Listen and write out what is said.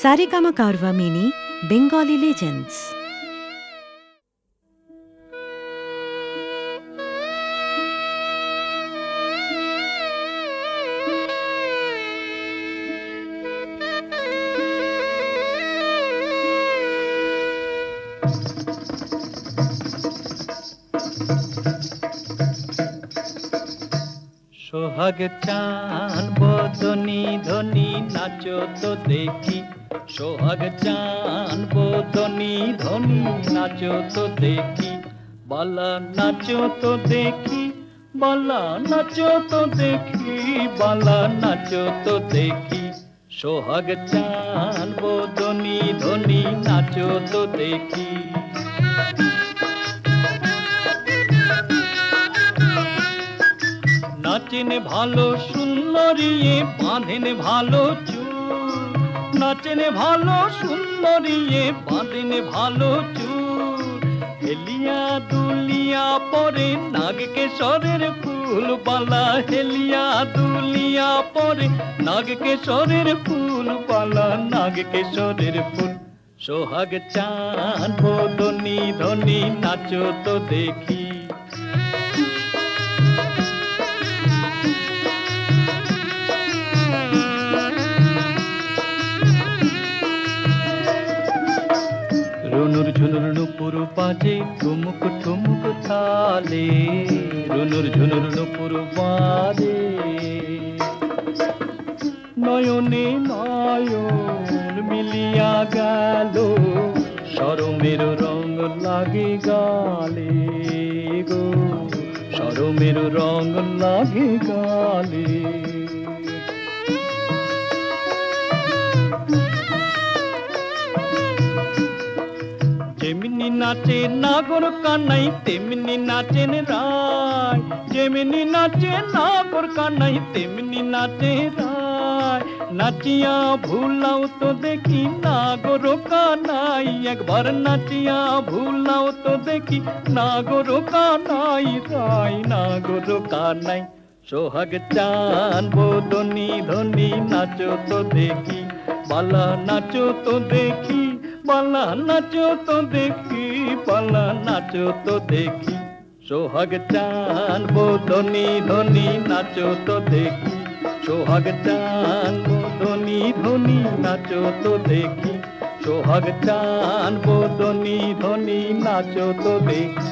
Saregama Carvaan mini Bengali legends. সোহাগ চান বদনি ধনি নাচো তো দেখি, সোহাগ চান বদনি ধনি নাচো তো দেখি, বালা নাচো তো দেখি, বালা নাচো তো দেখি, বালা নাচো তো দেখি। সোহাগ চান বদনি ধনি নাচো তো দেখি। নাচেন ভালো সুন্দরিয়ে বাঁধেন ভালো চুল, নাচেন ভালো সুন্দরিয়ে বাঁধেন ভালো চুল, হেলিয়া দুলিয়া পরে নাগ কেশরের ফুল বালা, হেলিয়া দুলিয়া পরে নাগ কেশরের ফুল বালা, নাগ কেশরের ফুল। সোহাগ চান বদনি ধনি নাচো তো দেখি। রুনুর ঝুনুর নুপুর বাজে ঠুমুক ঠুমুক তালে, রুনুর ঝুনুর নুপুর বাজে, নয়নে নয়ন মিলিয়া গেল, শরমের রং লাগে গালে গো, শরমের রং লাগে গালে। যেমনি নাচে নাগর কানাই তেমনি নাচেন রায়, যেমনি নাচে নাগর কানাই তেমনি নাচে রায়, নাচিয়া ভুলাও তো দেখি নাগর কানাই, একবার নাচিয়া ভুলাও তো দেখি নাগর কানাই রায়, নাগর কানাই। সোহাগ চান বদনি ধনি নাচো তো দেখি, বালা নাচো তো দেখি, বালা নাচো তো দেখি, বালা নাচো তো দেখি। সোহাগ চান বদনি ধনি নাচো তো দেখি, সোহাগ চান বদনি ধনি নাচো তো দেখি, সোহাগ চান বদনি ধনি নাচো তো দেখি।